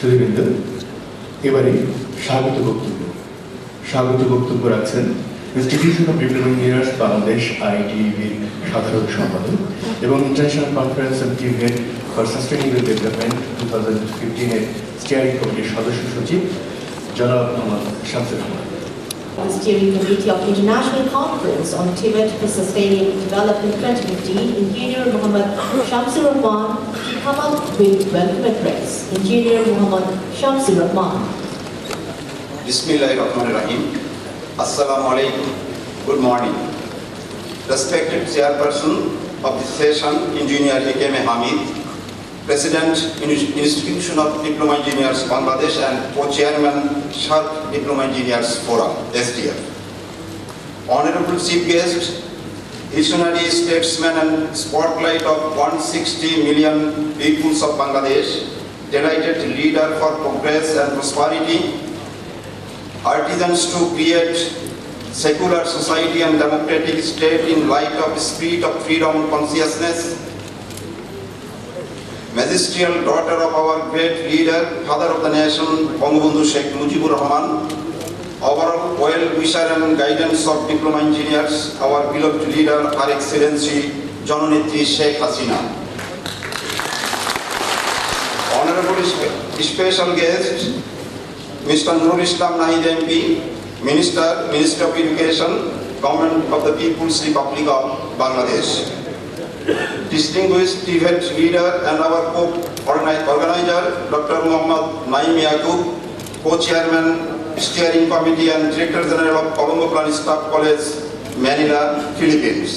সুধীবৃন্দ, এবারে স্বাগত বক্তব্য রাখছেন institution of diploma engineers Bangladesh IDEB সাধারণ সম্পাদক এবং international conference on TVET for sustainable development 2015 এর স্টিয়ারিং কমিটির সদস্য সচিব জনাব Mohammad Shamsur Rahman. The Steering Committee of International Conference on TVET for Sustainable Development 2015, Engineer Muhammad Shamsur Rahman, to come up with welcome address. Engineer Muhammad Shamsur Rahman. Bismillahirrahmanirrahim. Assalamu alaikum. Good morning. Respected Chairperson of this session, Engineer H.K.M. Hamid, President, Institution of Diploma Engineers Bangladesh and Co-Chairman, Sharp Diploma Engineers Forum, SDF. Honorable Chief Guest, visionary statesman and spotlight of 160 million peoples of Bangladesh, delighted leader for progress and prosperity, artisans to create secular society and democratic state in light of spirit of freedom consciousness, magisterial daughter of our great leader, father of the nation, Colombo Sheikh Mujibur Rahman, overall well-wisher and guidance of diploma engineers, our beloved leader, Her Excellency Janonetri Sheikh Hasina. Honorable special guest, Mr. Nur Islam Nahid MP, Minister of Education, Government of the People's Republic of Bangladesh. Distinguished TVET leader and our co-organizer, Dr. Muhammad Naim Yaqub, Co-Chairman, Steering Committee and Director General of Colombo Staff College, Manila, Philippines.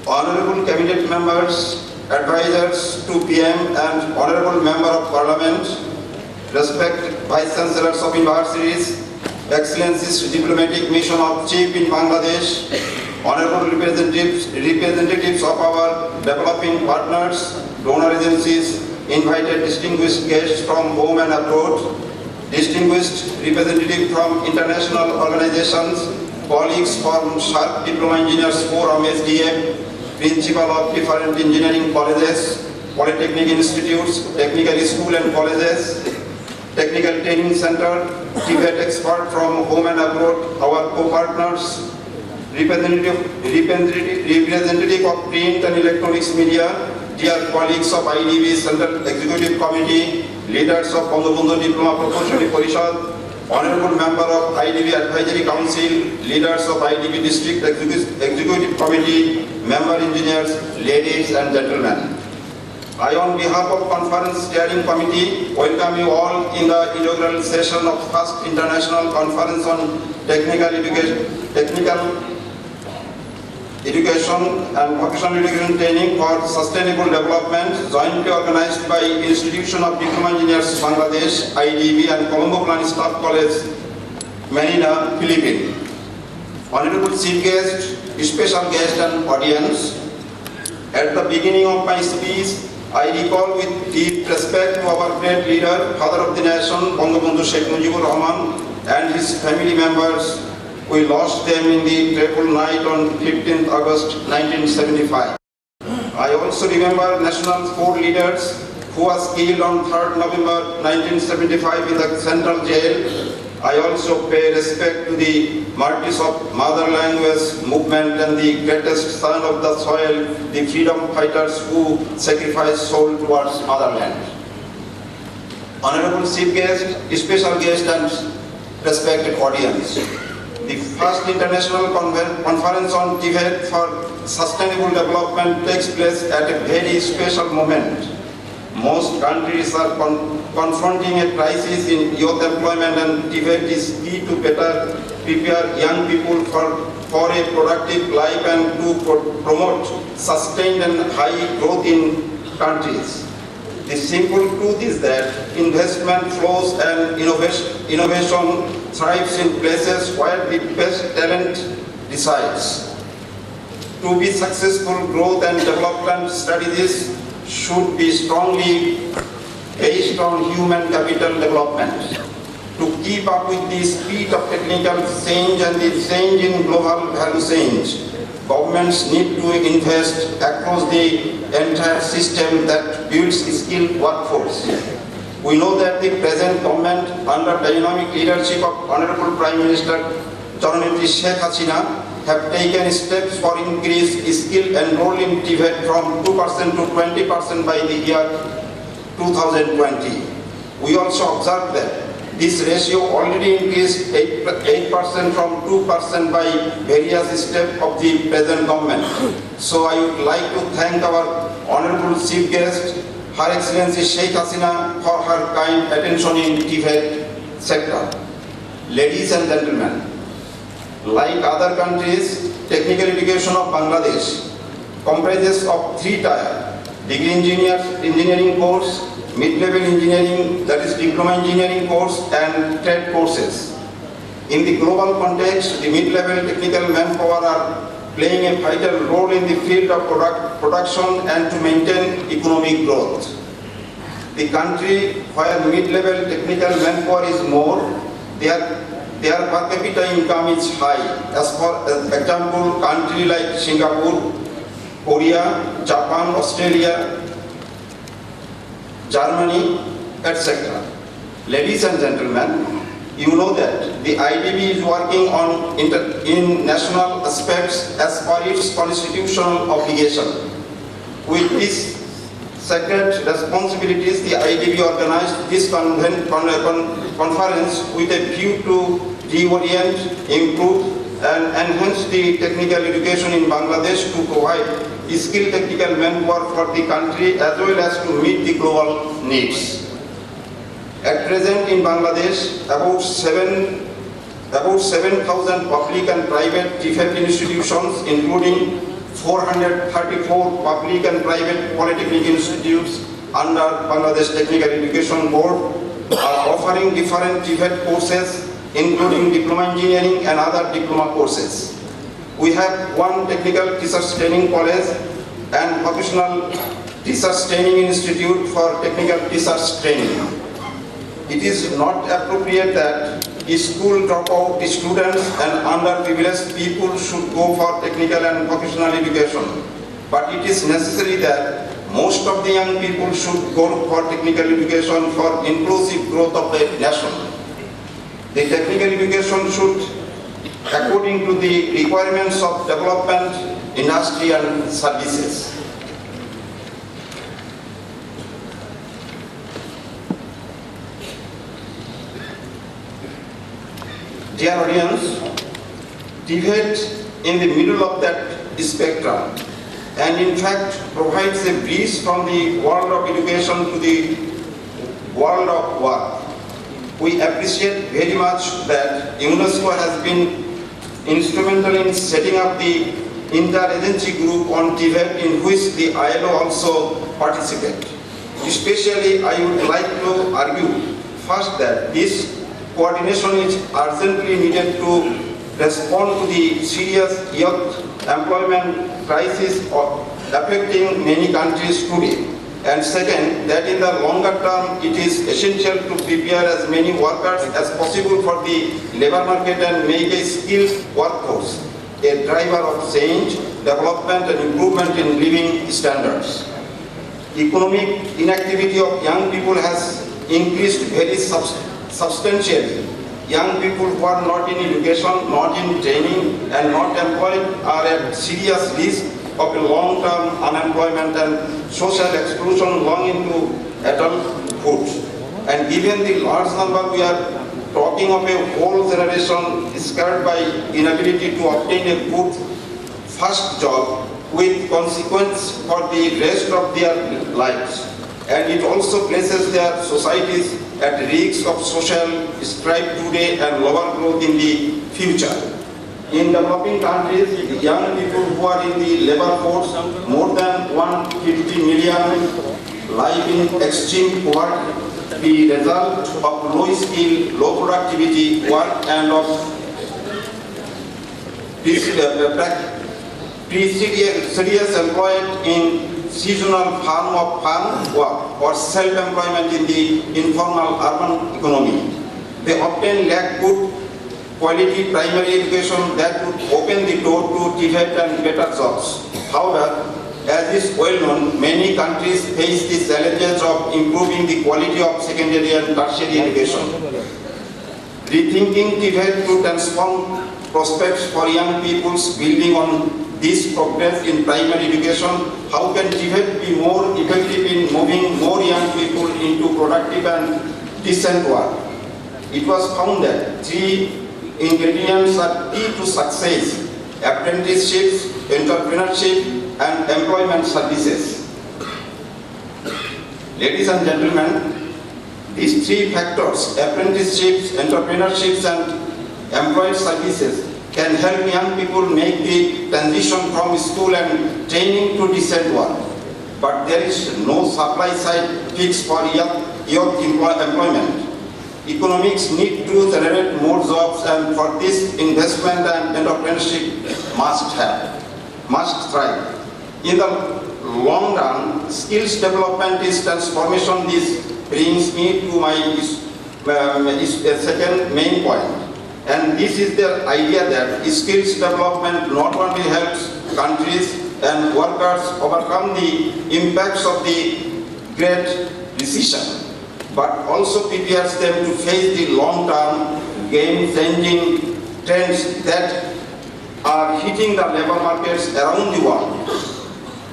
Honorable Cabinet members, advisors to PM and Honorable Member of Parliament, respected Vice Chancellors of Universities, Excellencies Diplomatic Mission of Chief in Bangladesh, Honorable representatives of our developing partners, donor agencies, invited distinguished guests from home and abroad, distinguished representatives from international organizations, colleagues from Sharp Diploma Engineers Forum SDF, principal of different engineering colleges, polytechnic institutes, technical school and colleges, technical training center, TVET expert from home and abroad, our co-partners, representative of print and electronics media, dear colleagues of IDEB Central Executive Committee, leaders of Colombo Diploma Proportionally Parishad, honorable member of IDEB Advisory Council, leaders of IDEB District Executive Committee, member engineers, ladies and gentlemen. I, on behalf of Conference Steering Committee, welcome you all in the inaugural session of First International Conference on Technical Education and Vocational Education Training for Sustainable Development, jointly organized by Institution of Diploma Engineers Bangladesh, IDEB and Colombo Staff College, Manila, Philippines. Honorable Chief Guest, special guest and audience, at the beginning of my speech, I recall with deep respect to our great leader, father of the nation, Colombo Sheikh Mujibur Rahman, and his family members. We lost them in the terrible night on 15th August 1975. I also remember national sport leaders who was killed on 3rd November 1975 in the central jail. I also pay respect to the martyrs of mother language movement and the greatest son of the soil, the freedom fighters who sacrificed soul towards motherland. Honorable Chief Guest, special guest and respected audience. The first international conference on TVET for sustainable development takes place at a very special moment. Most countries are confronting a crisis in youth employment, and TVET is key to better prepare young people for a productive life and to promote sustained and high growth in countries. The simple truth is that investment flows and innovation thrives in places where the best talent resides. To be successful, growth and development strategies should be strongly based on human capital development. To keep up with the speed of technical change and the change in global value change, governments need to invest across the entire system that builds skilled workforce. We know that the present government, under dynamic leadership of Honorable Prime Minister Jannetri Sheikh Hasina, have taken steps for increased skill enrolled in TVET from 2% to 20% by the year 2020. We also observed that this ratio already increased 8% from 2% by various steps of the present government. So I would like to thank our Honorable Chief Guest, Her Excellency Sheikh Hasina, for her kind attention in TVET sector. Ladies and gentlemen, like other countries, technical education of Bangladesh comprises of 3 tiers: degree engineering course, mid-level engineering, that is diploma engineering course, and trade courses. In the global context, the mid-level technical manpower are playing a vital role in the field of production and to maintain economic growth. The country where mid-level technical manpower is more, their per capita income is high. As for example, countries like Singapore, Korea, Japan, Australia, Germany, etc. Ladies and gentlemen, you know that the IDEB is working on in national aspects as per its constitutional obligation. With these sacred responsibilities, the IDEB organized this conference with a view to reorient, improve, and enhance the technical education in Bangladesh to provide skilled technical manpower for the country as well as to meet the global needs. At present in Bangladesh, about 7,000 public and private TVET institutions, including 434 public and private polytechnic institutes under Bangladesh Technical Education Board, are offering different TVET courses, including diploma engineering and other diploma courses. We have one technical teachers training college and vocational teachers training institute for technical teachers training. It is not appropriate that school dropout students and underprivileged people should go for technical and vocational education. But it is necessary that most of the young people should go for technical education for inclusive growth of the nation. The technical education should, according to the requirements of development, industry and services. Dear audience, TVET in the middle of that spectrum and in fact provides a bridge from the world of education to the world of work. We appreciate very much that UNESCO has been instrumental in setting up the interagency group on TVET in which the ILO also participates. Especially, I would like to argue first that this coordination is urgently needed to respond to the serious youth employment crisis affecting many countries today. And second, that in the longer term, it is essential to prepare as many workers as possible for the labor market and make a skilled workforce a driver of change, development and improvement in living standards. Economic inactivity of young people has increased very substantially. Young people who are not in education, not in training and not employed are at serious risk of a long-term unemployment and social exclusion long into adulthood. And given the large number, we are talking of a whole generation scarred by inability to obtain a good first job with consequence for the rest of their lives. And it also places their societies at risk of social strife today and lower growth in the future. In developing countries, the young people who are in the labor force, more than 150 million, live in extreme poverty, the result of low skill, low productivity work and of serious employed in seasonal farm work or self-employment in the informal urban economy. They often lack good quality primary education that would open the door to TVET and better jobs. However, As is well known, many countries face the challenges of improving the quality of secondary and tertiary education. Rethinking TVET to transform prospects for young peoples, building on this progress in primary education, how can TVET be more effective in moving more young people into productive and decent work? It was found that 3 ingredients are key to success: apprenticeships, entrepreneurship, and employment services. Ladies and gentlemen, these 3 factors, apprenticeships, entrepreneurships, and employment services, can help young people make the transition from school and training to decent work. But there is no supply side fix for youth employment. Economics need to generate more jobs, and for this, investment and entrepreneurship must thrive. In the long run, skills development is transformation. This brings me to my second main point. And this is the idea that skills development not only helps countries and workers overcome the impacts of the Great Recession, but also prepares them to face the long-term, game-changing trends that are hitting the labor markets around the world.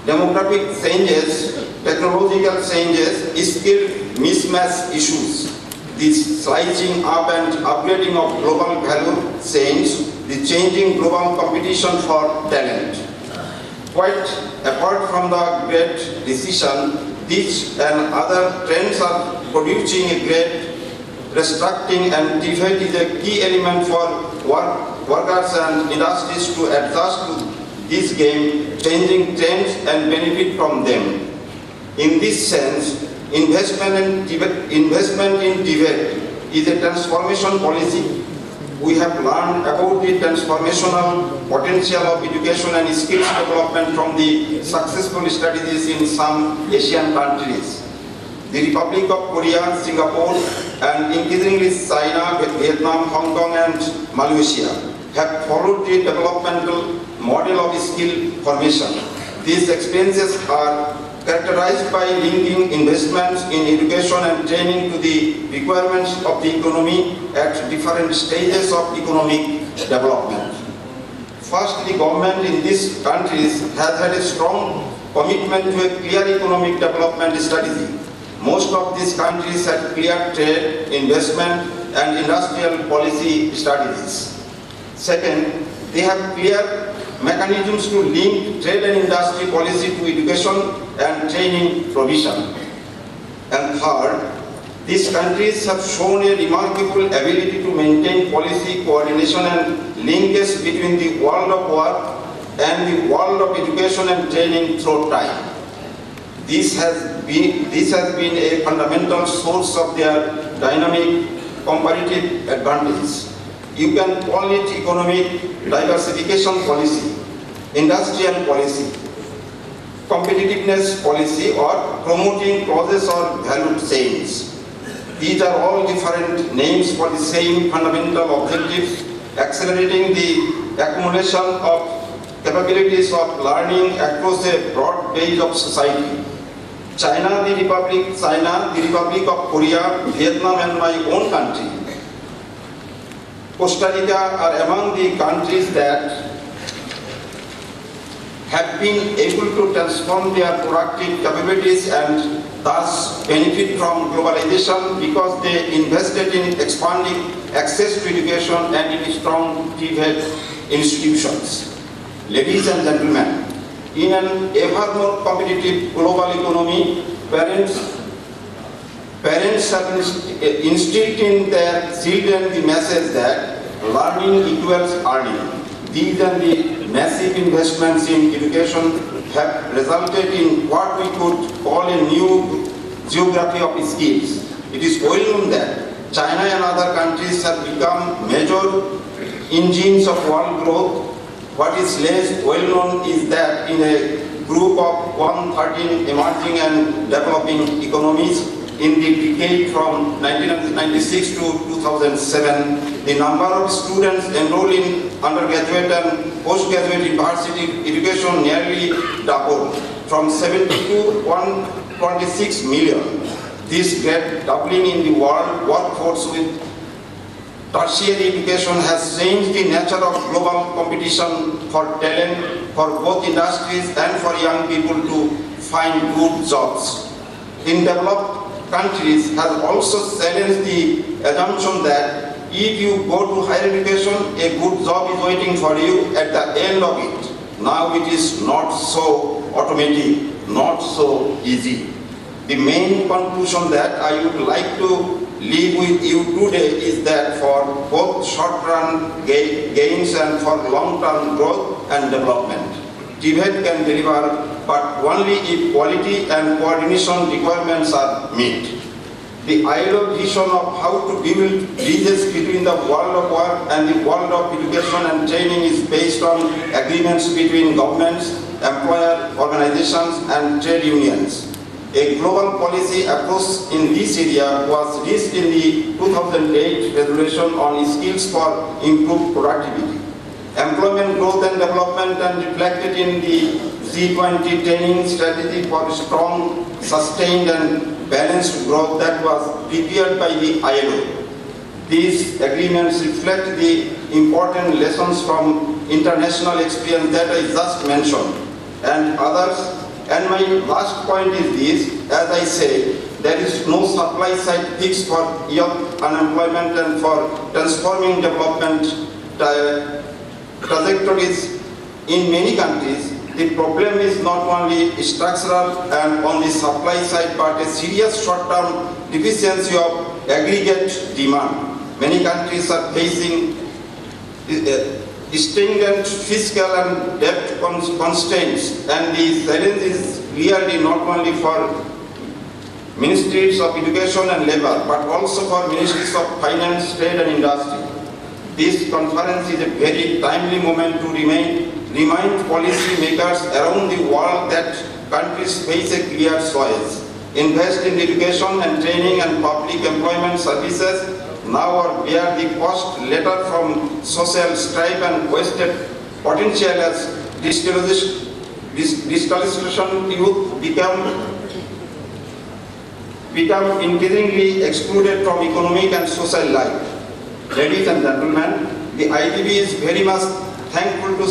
Demographic changes, technological changes, skill mismatch issues, this slicing up and upgrading of global value chains, the changing global competition for talent. Quite apart from the Great Recession, these and other trends are producing a great restructuring, and TVET is a key element for workers and industries to adjust to these game-changing trends and benefit from them. In this sense, investment in TVET is a transformation policy. We have learned about the transformational potential of education and skills development from the successful strategies in some Asian countries. The Republic of Korea, Singapore, and increasingly China, Vietnam, Hong Kong, and Malaysia have followed the developmental model of skill formation. These experiences are characterized by linking investments in education and training to the requirements of the economy at different stages of economic development. First, the government in these countries has had a strong commitment to a clear economic development strategy. Most of these countries have clear trade, investment, and industrial policy strategies. Second, they have clear mechanisms to link trade and industry policy to education and training provision. And third, these countries have shown a remarkable ability to maintain policy coordination and linkage between the world of work and the world of education and training through time. This has been a fundamental source of their dynamic comparative advantage. You can call it economic diversification policy, industrial policy, competitiveness policy, or promoting process or value chains. These are all different names for the same fundamental objectives: accelerating the accumulation of capabilities of learning across a broad base of society. China, the Republic of Korea, Vietnam, and my own country, Costa Rica, are among the countries that have been able to transform their productive capabilities and thus benefit from globalization because they invested in expanding access to education and in strong TVET institutions. Ladies and gentlemen, in an ever more competitive global economy, parents have instilled in their children the message that learning equals earning. These and the massive investments in education have resulted in what we could call a new geography of skills. It is well known that China and other countries have become major engines of world growth. What is less well known is that in a group of 113 emerging and developing economies in the decade from 1996 to 2007, the number of students enrolled in undergraduate and postgraduate university education nearly doubled, from 70 to 126 million. This great doubling in the world workforce with tertiary education has changed the nature of global competition for talent for both industries and for young people to find good jobs. In developed countries has also challenged the assumption that if you go to higher education, a good job is waiting for you at the end of it. Now it is not so automatic, not so easy. The main conclusion that I would like to leave with you today is that for both short-term gains and for long-term growth and development, TVET can deliver, but only if quality and coordination requirements are met. The IDEB vision of how to build bridges between the world of work and the world of education and training is based on agreements between governments, employer organizations, and trade unions. A global policy approach in this area was reached in the 2008 resolution on skills for improved productivity. Employment growth and development and reflected in the G20 training strategy for strong, sustained and balanced growth that was prepared by the ILO. These agreements reflect the important lessons from international experience that I just mentioned and others. And my last point is this, as I say, there is no supply side fix for youth unemployment and for transforming development trajectories in many countries. The problem is not only structural and on the supply side, but a serious short-term deficiency of aggregate demand. Many countries are facing stringent fiscal and debt constraints, and the challenge is really not only for ministries of education and labor, but also for ministries of finance, trade and industry. This conference is a very timely moment to remind policy makers around the world that countries face a clear choice. Invest in education and training and public employment services now or bear the cost later from social strife and wasted potential as digitalization youth become increasingly excluded from economic and social life. Ladies and gentlemen, the IDEB is very much thankful to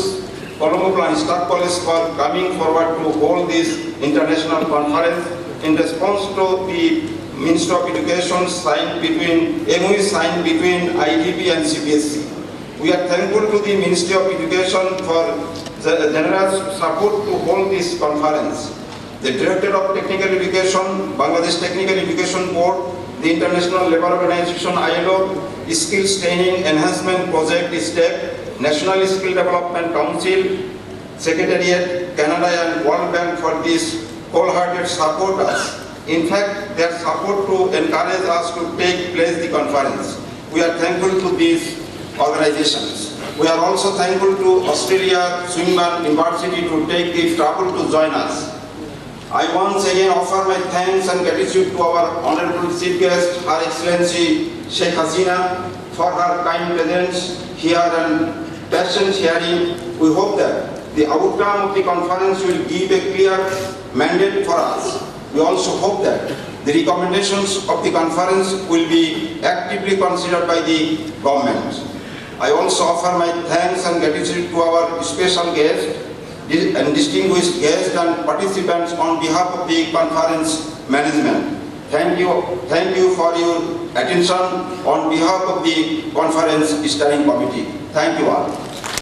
Colombo and Staff College for coming forward to hold this international conference in response to the Ministry of Education MOU signed between IDEB and CPSC. We are thankful to the Ministry of Education for the generous support to hold this conference. The Directorate of Technical Education, Bangladesh Technical Education Board, the International Labour Organization ILO, Skills Training Enhancement Project STEP, National Skill Development Council, Secretariat, Canada and World Bank for this wholehearted support us. In fact, their support to encourage us to take place the conference. We are thankful to these organizations. We are also thankful to Australia Swinburne University to take the trouble to join us. I once again offer my thanks and gratitude to our Honorable Chief Guest, Her Excellency Sheikh Hasina, for her kind presence here and patient hearing. We hope that the outcome of the conference will give a clear mandate for us. We also hope that the recommendations of the conference will be actively considered by the government. I also offer my thanks and gratitude to our special guests and distinguished guests and participants on behalf of the conference management. Thank you for your attention on behalf of the conference steering committee. Thank you all.